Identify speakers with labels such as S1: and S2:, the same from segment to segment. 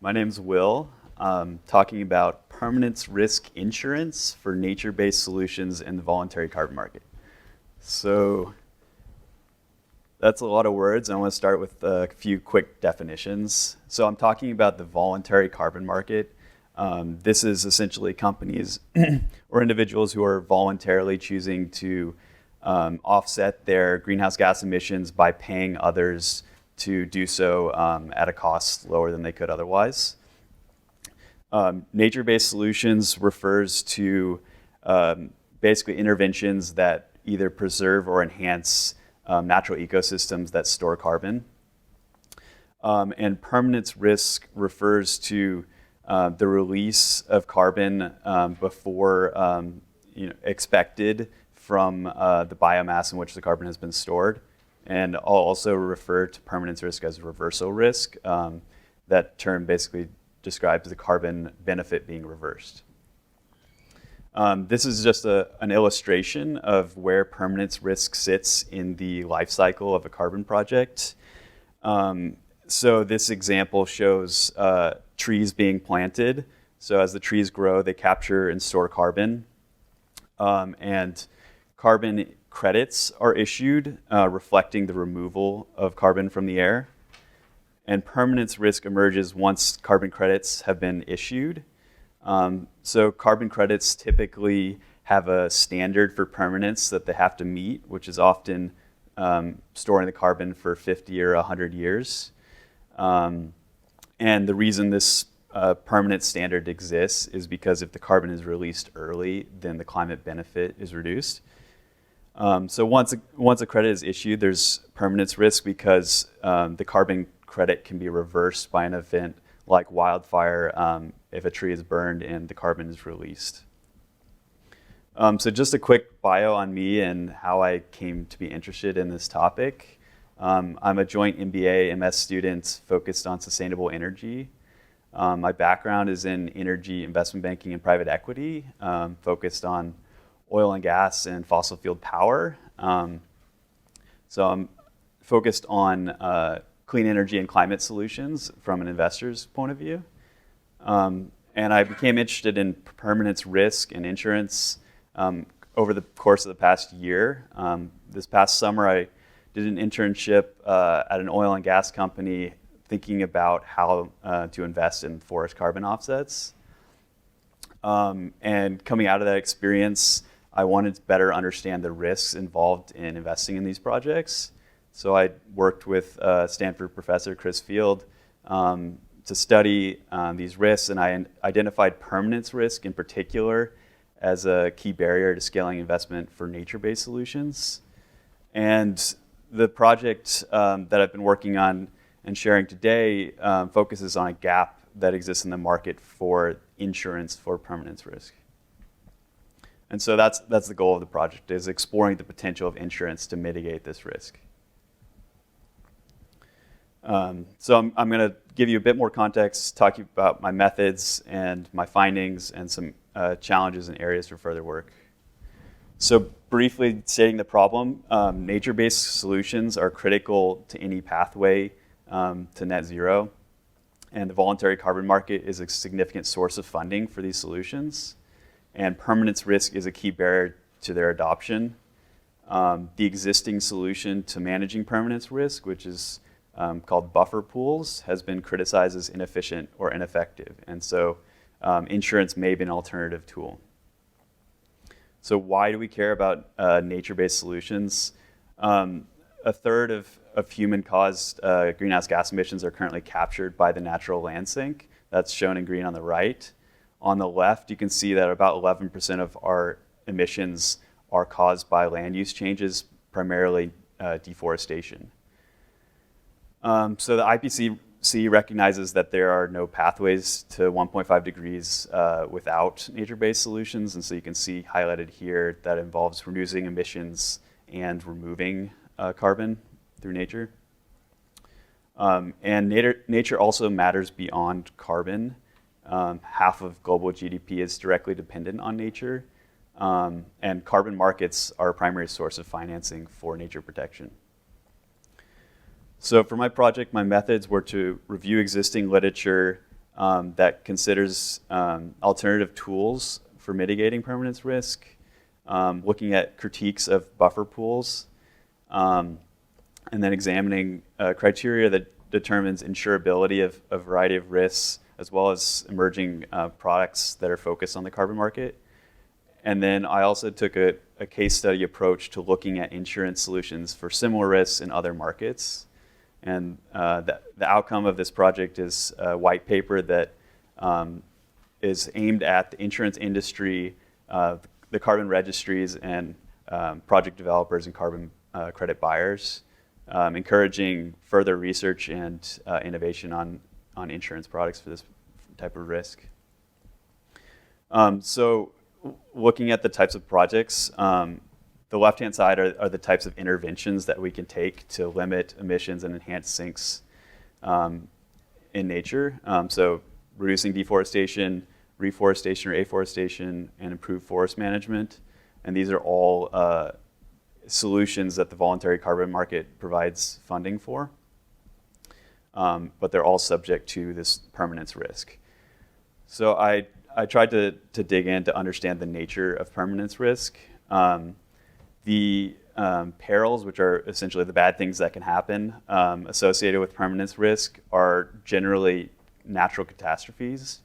S1: My name's Will. Talking about permanence risk insurance for nature-based solutions in the voluntary carbon market. So that's a lot of words. I want to start with a few quick definitions. So I'm talking about the voluntary carbon market. This is essentially companies or individuals who are voluntarily choosing to offset their greenhouse gas emissions by paying others to do so at a cost lower than they could otherwise. Nature-based solutions refers to basically interventions that either preserve or enhance natural ecosystems that store carbon. And permanence risk refers to the release of carbon before expected from the biomass in which the carbon has been stored. And I'll also refer to permanence risk as reversal risk. That term basically describes the carbon benefit being reversed. This is just an illustration of where permanence risk sits in the life cycle of a carbon project. So this example shows trees being planted. So as the trees grow, they capture and store carbon. And carbon credits are issued, reflecting the removal of carbon from the air. And permanence risk emerges once carbon credits have been issued. So carbon credits typically have a standard for permanence that they have to meet, which is often storing the carbon for 50 or 100 years. And the reason this permanent standard exists is because if the carbon is released early, then the climate benefit is reduced. So once a credit is issued, there's permanence risk because the carbon credit can be reversed by an event like wildfire if a tree is burned and the carbon is released. So just a quick bio on me and how I came to be interested in this topic. I'm a joint MBA MS student focused on sustainable energy. My background is in energy investment banking and private equity, focused on oil and gas and fossil fuel power. So I'm focused on clean energy and climate solutions from an investor's point of view. And I became interested in permanence risk and insurance over the course of the past year. This past summer, I did an internship at an oil and gas company thinking about how to invest in forest carbon offsets. And coming out of that experience, I wanted to better understand the risks involved in investing in these projects. So I worked with Stanford professor Chris Field to study these risks, and I identified permanence risk in particular as a key barrier to scaling investment for nature-based solutions. And the project that I've been working on and sharing today focuses on a gap that exists in the market for insurance for permanence risk. And so that's the goal of the project, is exploring the potential of insurance to mitigate this risk. So I'm going to give you a bit more context, talk about my methods and my findings and some challenges and areas for further work. So briefly stating the problem, nature-based solutions are critical to any pathway to net zero. And the voluntary carbon market is a significant source of funding for these solutions. And permanence risk is a key barrier to their adoption. The existing solution to managing permanence risk, which is called buffer pools, has been criticized as inefficient or ineffective. And so insurance may be an alternative tool. So why do we care about nature-based solutions? A third of human-caused greenhouse gas emissions are currently captured by the natural land sink. That's shown in green on the right. On the left, you can see that about 11% of our emissions are caused by land use changes, primarily deforestation. So the IPCC recognizes that there are no pathways to 1.5 degrees without nature-based solutions. And so you can see highlighted here that involves reducing emissions and removing carbon through nature. And nature also matters beyond carbon. Half of global GDP is directly dependent on nature. And carbon markets are a primary source of financing for nature protection. So for my project, my methods were to review existing literature, that considers alternative tools for mitigating permanence risk, looking at critiques of buffer pools, and then examining criteria that determines insurability of a variety of risks, as well as emerging products that are focused on the carbon market. And then I also took a case study approach to looking at insurance solutions for similar risks in other markets. And the outcome of this project is a white paper that is aimed at the insurance industry, the carbon registries, and project developers and carbon credit buyers, encouraging further research and innovation on insurance products for this type of risk. So looking at the types of projects, the left-hand side are the types of interventions that we can take to limit emissions and enhance sinks in nature. So reducing deforestation, reforestation or afforestation, and improved forest management. And these are all solutions that the voluntary carbon market provides funding for. But they're all subject to this permanence risk. So I tried to dig in to understand the nature of permanence risk. The perils, which are essentially the bad things that can happen associated with permanence risk, are generally natural catastrophes.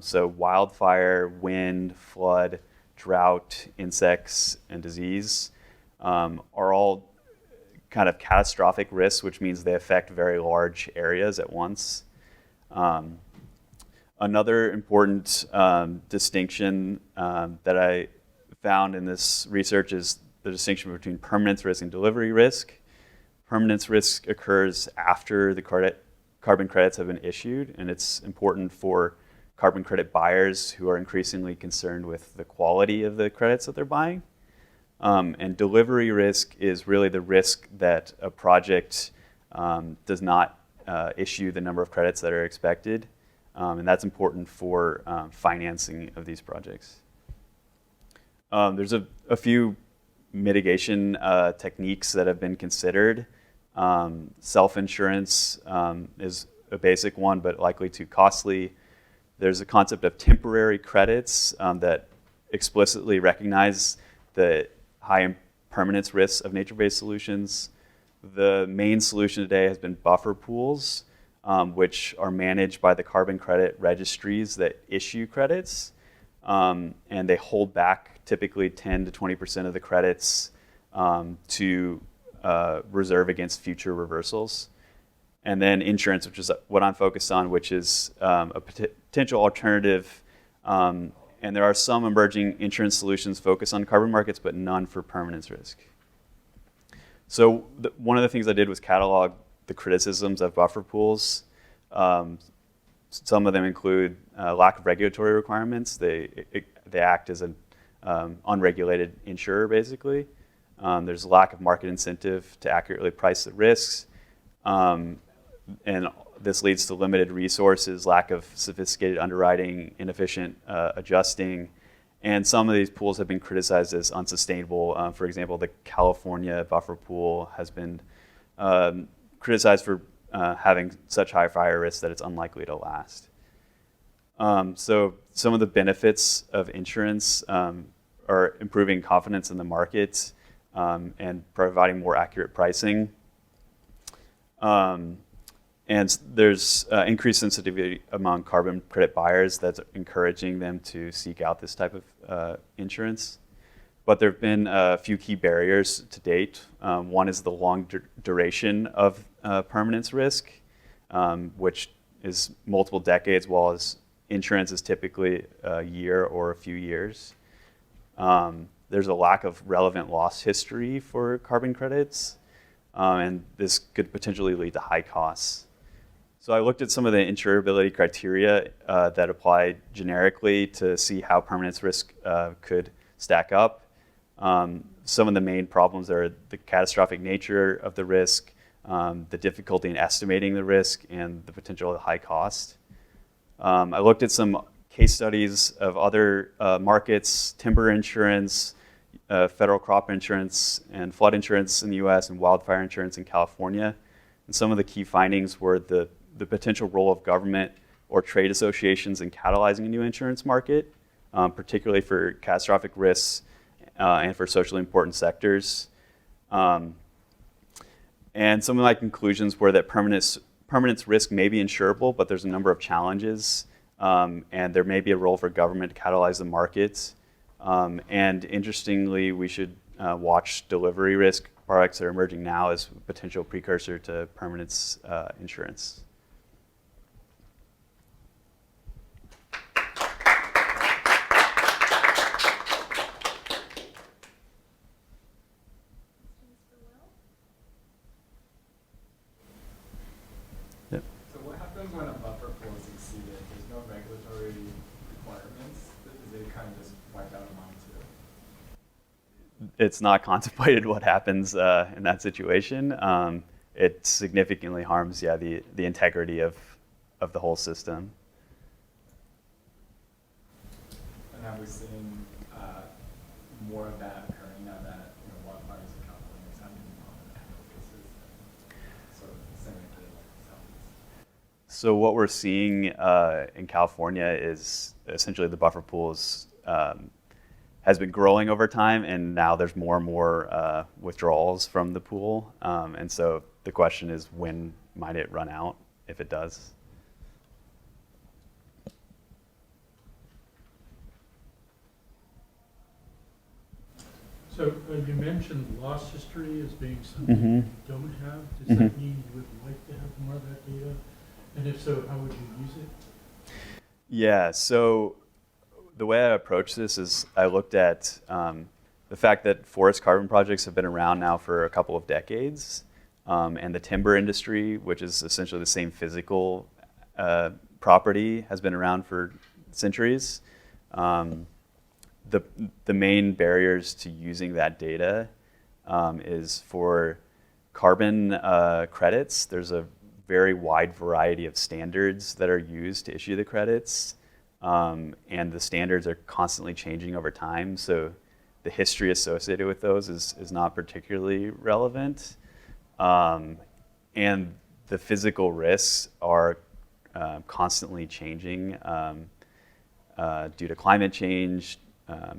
S1: So wildfire, wind, flood, drought, insects, and disease are all kind of catastrophic risks, which means they affect very large areas at once. Another important distinction that I found in this research is the distinction between permanence risk and delivery risk. Permanence risk occurs after the carbon credits have been issued, and it's important for carbon credit buyers who are increasingly concerned with the quality of the credits that they're buying. And delivery risk is really the risk that a project does not issue the number of credits that are expected. And that's important for financing of these projects. There's a few mitigation techniques that have been considered. Self-insurance is a basic one, but likely too costly. There's a concept of temporary credits that explicitly recognize the high permanence risks of nature-based solutions. The main solution today has been buffer pools, which are managed by the carbon credit registries that issue credits. And they hold back typically 10 to 20% of the credits to reserve against future reversals. And then insurance, which is what I'm focused on, which is a potential alternative. And there are some emerging insurance solutions focused on carbon markets, but none for permanence risk. So one of the things I did was catalog the criticisms of buffer pools. Some of them include lack of regulatory requirements. They act as an unregulated insurer, basically. There's a lack of market incentive to accurately price the risks. And this leads to limited resources, lack of sophisticated underwriting, inefficient adjusting. And some of these pools have been criticized as unsustainable. For example, the California buffer pool has been criticized for having such high fire risks that it's unlikely to last. So some of the benefits of insurance are improving confidence in the market and providing more accurate pricing. And there's increased sensitivity among carbon credit buyers that's encouraging them to seek out this type of insurance. But there have been a few key barriers to date. One is the long duration of permanence risk, which is multiple decades, while insurance is typically a year or a few years. There's a lack of relevant loss history for carbon credits, and this could potentially lead to high costs. So I looked at some of the insurability criteria that apply generically to see how permanence risk could stack up. Some of the main problems are the catastrophic nature of the risk, the difficulty in estimating the risk, and the potential high cost. I looked at some case studies of other markets, timber insurance, federal crop insurance, and flood insurance in the US, and wildfire insurance in California. And some of the key findings were the potential role of government or trade associations in catalyzing a new insurance market, particularly for catastrophic risks and for socially important sectors. And some of my conclusions were that permanence risk may be insurable, but there's a number of challenges, and there may be a role for government to catalyze the markets. And interestingly, we should watch delivery risk products that are emerging now as a potential precursor to permanence insurance. Yep.
S2: So what happens when a buffer pool is exceeded? There's no regulatory requirements? Is it kind of just wiped out of mind too?
S1: It's not contemplated what happens in that situation. It significantly harms, the integrity of the whole system.
S2: And have we seen more of that occurring now that wildfires in California is happening on an annual basis, sort of similarly like Southeast?
S1: So what we're seeing in California is essentially the buffer pools has been growing over time, and now there's more and more withdrawals from the pool. And so the question is, when might it run out, if it does?
S3: So you mentioned loss history as being something you don't have. Does that mean you would like to have more of that data? And if so, how would you use it?
S1: Yeah, so the way I approach this is I looked at the fact that forest carbon projects have been around now for a couple of decades, and the timber industry, which is essentially the same physical property, has been around for centuries. The main barriers to using that data is for carbon credits. There's a very wide variety of standards that are used to issue the credits, and the standards are constantly changing over time, so the history associated with those is not particularly relevant. And the physical risks are constantly changing due to climate change,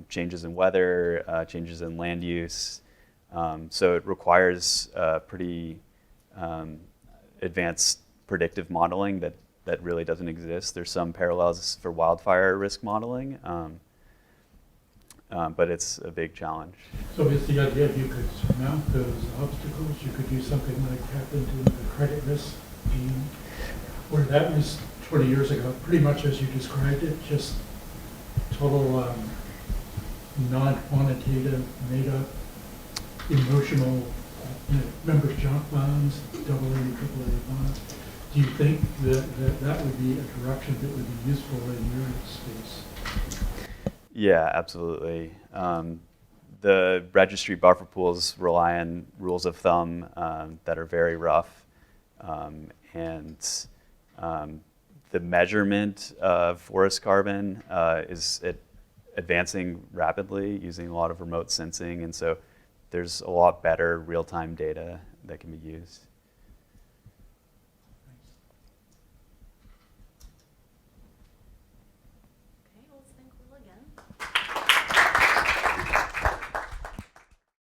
S1: changes in weather, changes in land use. So it requires pretty advanced predictive modeling that really doesn't exist. There's some parallels for wildfire risk modeling, but it's a big challenge.
S3: So is the idea if you could surmount those obstacles, you could do something like tap into the credit risk scheme, where that was 20 years ago, pretty much as you described it, just total non-quantitative, made-up, emotional, members' junk bonds, AA and AAA bonds. Do you think that would be a direction that would be useful in your space?
S1: Yeah, absolutely. The registry buffer pools rely on rules of thumb that are very rough, and the measurement of forest carbon is advancing rapidly using a lot of remote sensing, and so there's a lot better real-time data that can be used.